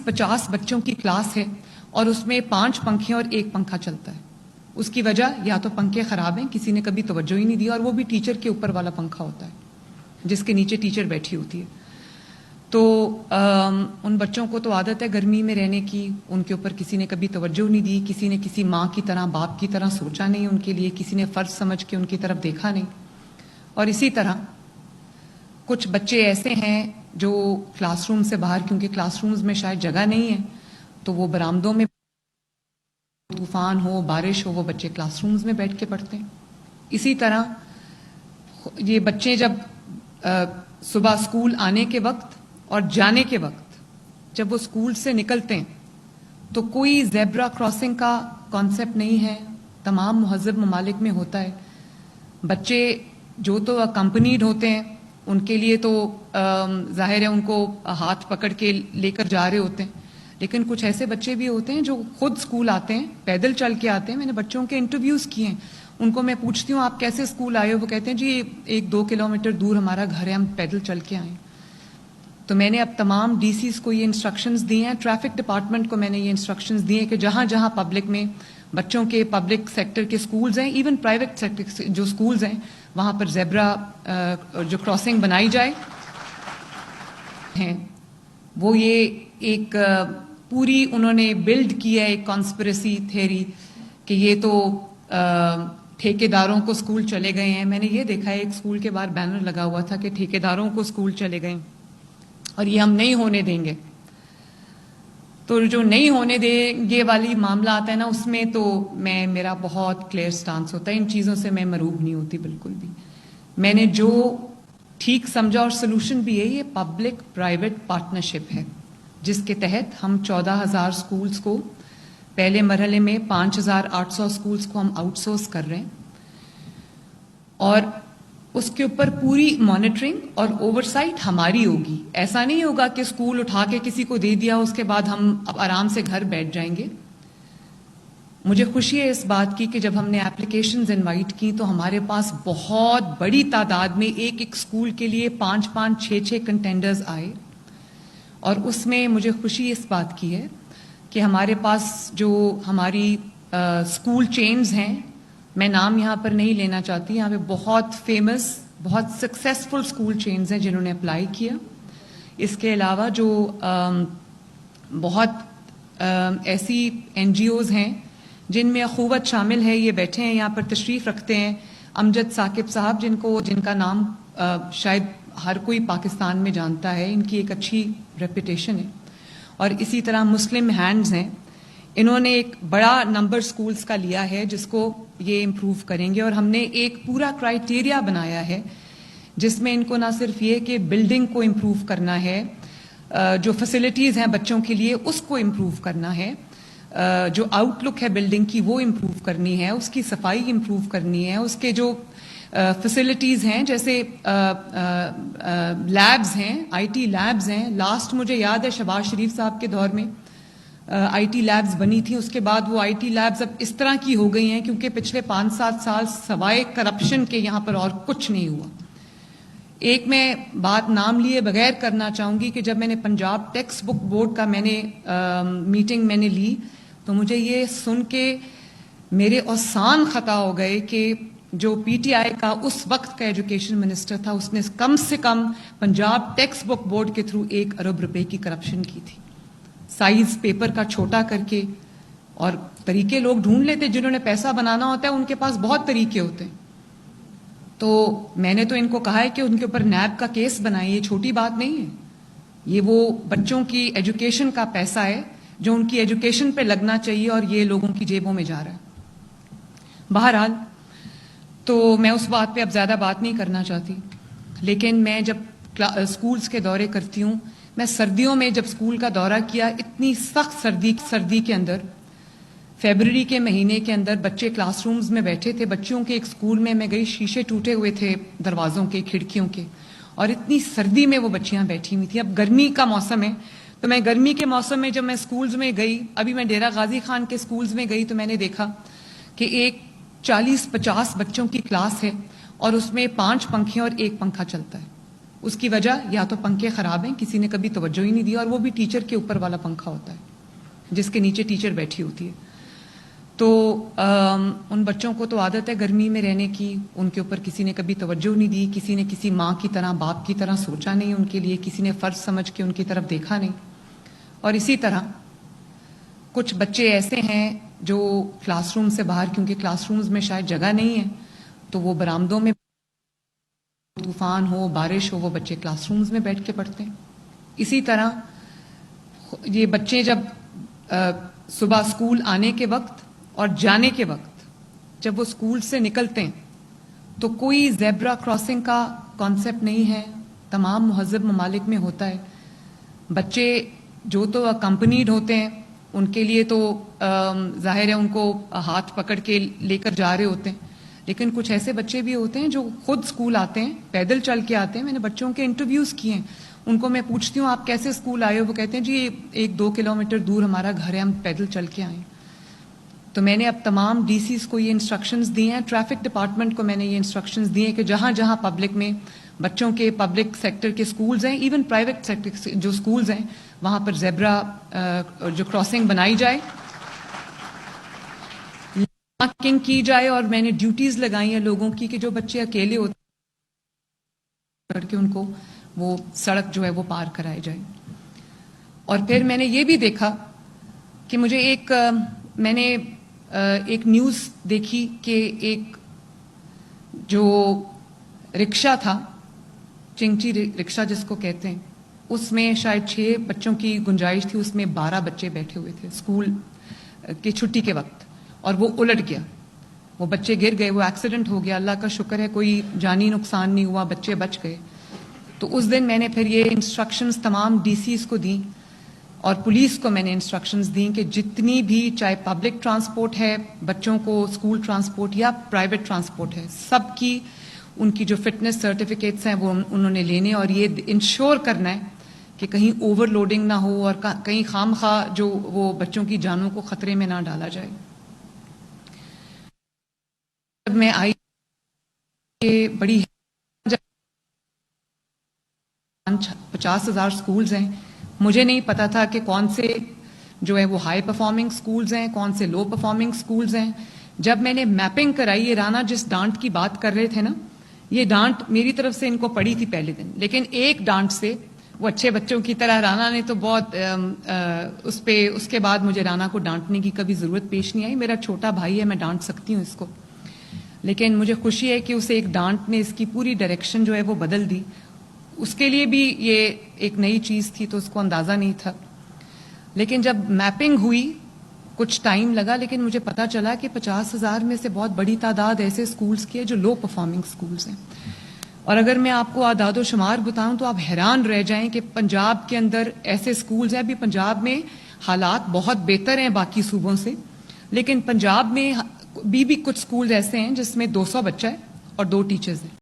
40-50 بچوں کی کلاس ہے اور اس میں 5 پنکھے اور 1 پنکھا چلتا ہے. اس کی وجہ یا تو پنکھے خراب ہیں, کسی نے کبھی توجہ ہی نہیں دی, اور وہ بھی ٹیچر کے اوپر والا پنکھا ہوتا ہے جس کے نیچے ٹیچر بیٹھی ہوتی ہے. تو ان بچوں کو تو عادت ہے گرمی میں رہنے کی, ان کے اوپر کسی نے کبھی توجہ نہیں دی, کسی نے کسی ماں کی طرح باپ کی طرح سوچا نہیں ان کے لیے, کسی نے فرض سمجھ کے ان کی طرف دیکھا نہیں. اور اسی طرح کچھ بچے ایسے ہیں جو کلاس روم سے باہر, کیونکہ کلاس رومز میں شاید جگہ نہیں ہے, تو وہ برآمدوں میں, طوفان ہو بارش ہو, وہ بچے کلاس رومز میں بیٹھ کے پڑھتے ہیں. اسی طرح یہ بچے جب صبح اسکول آنے کے وقت اور جانے کے وقت جب وہ اسکول سے نکلتے ہیں تو کوئی زیبرا کراسنگ کا کانسیپٹ نہیں ہے. تمام مہذب ممالک میں ہوتا ہے. بچے جو تو اکمپنیڈ ہوتے ہیں ان کے لیے تو ظاہر ہے ان کو ہاتھ پکڑ کے لے کر جا رہے ہوتے ہیں, لیکن کچھ ایسے بچے بھی ہوتے ہیں جو خود اسکول آتے ہیں, پیدل چل کے آتے ہیں. میں نے بچوں کے انٹرویوز کیے ہیں, ان کو میں پوچھتی ہوں آپ کیسے اسکول آئے ہو, وہ کہتے ہیں جی 1-2 کلومیٹر دور ہمارا گھر ہے, ہم پیدل چل کے آئے. تو میں نے اب تمام ڈی سیز کو یہ انسٹرکشنز دی ہیں, ٹریفک ڈپارٹمنٹ کو میں نے یہ انسٹرکشنز دی ہیں کہ جہاں جہاں پبلک میں بچوں کے پبلک سیکٹر کے سکولز ہیں, ایون پرائیویٹ سیکٹر جو سکولز ہیں, وہاں پر زیبرا جو کراسنگ بنائی جائے ہیں. وہ یہ ایک پوری انہوں نے بلڈ کیا ہے ایک کانسپریسی تھیوری کہ یہ تو ٹھیکیداروں کو اسکول چلے گئے ہیں. میں نے یہ دیکھا ہے ایک اسکول کے باہر بینر لگا ہوا تھا کہ ٹھیکیداروں کو اسکول چلے گئے اور یہ ہم نہیں ہونے دیں گے. تو جو نہیں ہونے دیں گے والی معاملہ آتا ہے نا, اس میں تو میرا بہت کلیئر سٹانس ہوتا ہے. ان چیزوں سے میں مروب نہیں ہوتی بالکل بھی. میں نے جو ٹھیک سمجھا اور سلوشن بھی ہے, یہ پبلک پرائیویٹ پارٹنرشپ ہے جس کے تحت ہم 14,000 سکولز کو, پہلے مرحلے میں 5,800 سکولز کو ہم آؤٹ سورس کر رہے ہیں, اور اس کے اوپر پوری مانیٹرنگ اور اوورسائٹ ہماری ہوگی. ایسا نہیں ہوگا کہ اسکول اٹھا کے کسی کو دے دیا اس کے بعد ہم اب آرام سے گھر بیٹھ جائیں گے. مجھے خوشی ہے اس بات کی کہ جب ہم نے اپلیکیشنز انوائٹ کی تو ہمارے پاس بہت بڑی تعداد میں ایک اسکول کے لیے 5-5, 6-6 کنٹینڈرز آئے. اور اس میں مجھے خوشی اس بات کی ہے کہ ہمارے پاس جو ہماری اسکول چینز ہیں, میں نام یہاں پر نہیں لینا چاہتی, یہاں پہ بہت فیمس بہت سکسیسفل اسکول چینز ہیں جنہوں نے اپلائی کیا. اس کے علاوہ جو بہت ایسی این جی اوز ہیں جن میں اخوت شامل ہے, یہ بیٹھے ہیں یہاں پر تشریف رکھتے ہیں, امجد ثاقب صاحب جن کا نام شاید ہر کوئی پاکستان میں جانتا ہے, ان کی ایک اچھی ریپوٹیشن ہے. اور اسی طرح مسلم ہینڈز ہیں, انہوں نے ایک بڑا نمبر سکولز کا لیا ہے جس کو یہ امپروو کریں گے. اور ہم نے ایک پورا کرائیٹیریا بنایا ہے جس میں ان کو نہ صرف یہ کہ بلڈنگ کو امپروو کرنا ہے, جو فیسلٹیز ہیں بچوں کے لیے اس کو امپروو کرنا ہے, جو آؤٹ لک ہے بلڈنگ کی وہ امپروو کرنی ہے, اس کی صفائی امپروو کرنی ہے, اس کے جو فیسلٹیز ہیں جیسے لیبز ہیں, آئی ٹی لیبز ہیں. لاسٹ مجھے یاد ہے شہباز شریف صاحب کے دور میں آئی ٹی لیبز بنی تھیں, اس کے بعد وہ آئی ٹی لیبز اب اس طرح کی ہو گئی ہیں کیونکہ پچھلے 5-7 سال سوائے کرپشن کے یہاں پر اور کچھ نہیں ہوا. ایک میں بات نام لیے بغیر کرنا چاہوں گی کہ جب میں نے پنجاب ٹیکسٹ بک بورڈ کا میٹنگ میں نے لی تو مجھے یہ سن کے میرے اوسان خطا ہو گئے کہ جو پی ٹی آئی کا اس وقت کا ایجوکیشن منسٹر تھا اس نے کم سے کم پنجاب ٹیکسٹ بک بورڈ کے تھرو 1 ارب روپے کی کرپشن کی تھی, سائز پیپر کا چھوٹا کر کے. اور طریقے لوگ ڈھونڈ لیتے, جنہوں نے پیسہ بنانا ہوتا ہے ان کے پاس بہت طریقے ہوتے ہیں. تو میں نے تو ان کو کہا ہے کہ ان کے اوپر نیب کا کیس بنائیں, یہ چھوٹی بات نہیں ہے, یہ وہ بچوں کی ایجوکیشن کا پیسہ ہے جو ان کی ایجوکیشن پہ لگنا چاہیے اور یہ لوگوں کی جیبوں میں جا رہا ہے. بہرحال تو میں اس بات پہ اب زیادہ بات نہیں کرنا چاہتی, لیکن میں جب اسکولز کے دورے کرتی ہوں, میں سردیوں میں جب اسکول کا دورہ کیا, اتنی سخت سردی کے اندر, فیبرری کے مہینے کے اندر بچے کلاس رومز میں بیٹھے تھے. بچوں کے ایک اسکول میں گئی, شیشے ٹوٹے ہوئے تھے دروازوں کے, کھڑکیوں کے, اور اتنی سردی میں وہ بچیاں بیٹھی ہوئی تھیں. اب گرمی کا موسم ہے تو میں گرمی کے موسم میں جب میں اسکولز میں گئی, ابھی میں ڈیرہ غازی خان کے اسکولز میں گئی تو میں نے دیکھا کہ ایک 40-50 بچوں کی کلاس ہے اور اس میں 5 پنکھے اور 1 پنکھا چلتا ہے. اس کی وجہ یا تو پنکھے خراب ہیں, کسی نے کبھی توجہ ہی نہیں دی, اور وہ بھی ٹیچر کے اوپر والا پنکھا ہوتا ہے جس کے نیچے ٹیچر بیٹھی ہوتی ہے. تو ان بچوں کو تو عادت ہے گرمی میں رہنے کی, ان کے اوپر کسی نے کبھی توجہ نہیں دی, کسی نے کسی ماں کی طرح باپ کی طرح سوچا نہیں ان کے لیے, کسی نے فرض سمجھ کے ان کی طرف دیکھا نہیں. اور اسی طرح کچھ بچے ایسے ہیں جو کلاس روم سے باہر, کیونکہ کلاس رومز میں شاید جگہ نہیں ہے, تو وہ برآمدوں میں, طوفان ہو بارش ہو, وہ بچے کلاس رومز میں بیٹھ کے پڑھتے ہیں. اسی طرح یہ بچے جب صبح اسکول آنے کے وقت اور جانے کے وقت جب وہ اسکول سے نکلتے ہیں تو کوئی زیبرا کراسنگ کا کانسیپٹ نہیں ہے. تمام مہذب ممالک میں ہوتا ہے. بچے جو تو اکمپنیڈ ہوتے ہیں ان کے لیے تو ظاہر ہے ان کو ہاتھ پکڑ کے لے کر جا رہے ہوتے ہیں, لیکن کچھ ایسے بچے بھی ہوتے ہیں جو خود اسکول آتے ہیں, پیدل چل کے آتے ہیں. میں نے بچوں کے انٹرویوز کیے ہیں, ان کو میں پوچھتی ہوں آپ کیسے اسکول آئے ہو, وہ کہتے ہیں جی 1-2 کلومیٹر دور ہمارا گھر ہے, ہم پیدل چل کے آئے. تو میں نے اب تمام ڈی سیز کو یہ انسٹرکشنز دیے ہیں, ٹریفک ڈپارٹمنٹ کو میں نے یہ انسٹرکشنز دیے ہیں کہ جہاں جہاں پبلک میں بچوں کے پبلک سیکٹر کے سکولز ہیں, ایون پرائیویٹ سیکٹر جو سکولز ہیں, وہاں پر زیبرا جو کراسنگ بنائی جائے, مارکنگ کی جائے. اور میں نے ڈیوٹیز لگائی ہیں لوگوں کی کہ جو بچے اکیلے ہوتے ہیں کر کے ان کو وہ سڑک جو ہے وہ پار کرائے جائے. اور پھر میں نے یہ بھی دیکھا کہ مجھے میں نے ایک نیوز دیکھی کہ ایک جو رکشہ تھا, چنگچی رکشہ جس کو کہتے ہیں, اس میں شاید 6 بچوں کی گنجائش تھی, اس میں 12 بچے بیٹھے ہوئے تھے اسکول کی چھٹی کے وقت, اور وہ الٹ گیا, وہ بچے گر گئے, وہ ایکسیڈنٹ ہو گیا. اللہ کا شکر ہے کوئی جانی نقصان نہیں ہوا, بچے بچ گئے. تو اس دن میں نے پھر یہ انسٹرکشنز تمام ڈی سیز کو دیں اور پولیس کو میں نے انسٹرکشنز دیں کہ جتنی بھی چاہے پبلک ٹرانسپورٹ ہے, بچوں کو اسکول ٹرانسپورٹ یا پرائیویٹ ٹرانسپورٹ ہے, سب کی ان کی جو فٹنس سرٹیفکیٹس ہیں وہ انہوں نے لینے, اور یہ انشور کرنا ہے کہ کہیں اوور لوڈنگ نہ ہو اور کہیں خام خواہ جو وہ بچوں کی جانوں کو خطرے میں نہ ڈالا جائے. جب میں آئی بڑی 50,000 سکولز ہیں, مجھے نہیں پتا تھا کہ کون سے جو ہے وہ ہائی پرفارمنگ سکولز ہیں, کون سے لو پرفارمنگ سکولز ہیں. جب میں نے میپنگ کرائی, یہ رانا جس ڈانٹ کی بات کر رہے تھے نا, یہ ڈانٹ میری طرف سے ان کو پڑی تھی پہلے دن, لیکن ایک ڈانٹ سے وہ اچھے بچوں کی طرح, رانا نے تو بہت اس کے بعد مجھے رانا کو ڈانٹنے کی کبھی ضرورت پیش نہیں آئی. میرا چھوٹا بھائی ہے, میں ڈانٹ سکتی ہوں اس کو, لیکن مجھے خوشی ہے کہ اسے ایک ڈانٹ نے اس کی پوری ڈائریکشن جو ہے وہ بدل دی. اس کے لیے بھی یہ ایک نئی چیز تھی تو اس کو اندازہ نہیں تھا. لیکن جب میپنگ ہوئی کچھ ٹائم لگا, لیکن مجھے پتا چلا کہ 50,000 میں سے بہت بڑی تعداد ایسے سکولز کی ہے جو لو پرفارمنگ سکولز ہیں. اور اگر میں آپ کو اعداد و شمار بتاؤں تو آپ حیران رہ جائیں کہ پنجاب کے اندر ایسے سکولز ہیں. ابھی پنجاب میں حالات بہت بہتر ہیں باقی صوبوں سے, لیکن پنجاب میں بھی کچھ سکولز ایسے ہیں جس میں 200 بچہ ہے اور 2 ٹیچرز ہیں.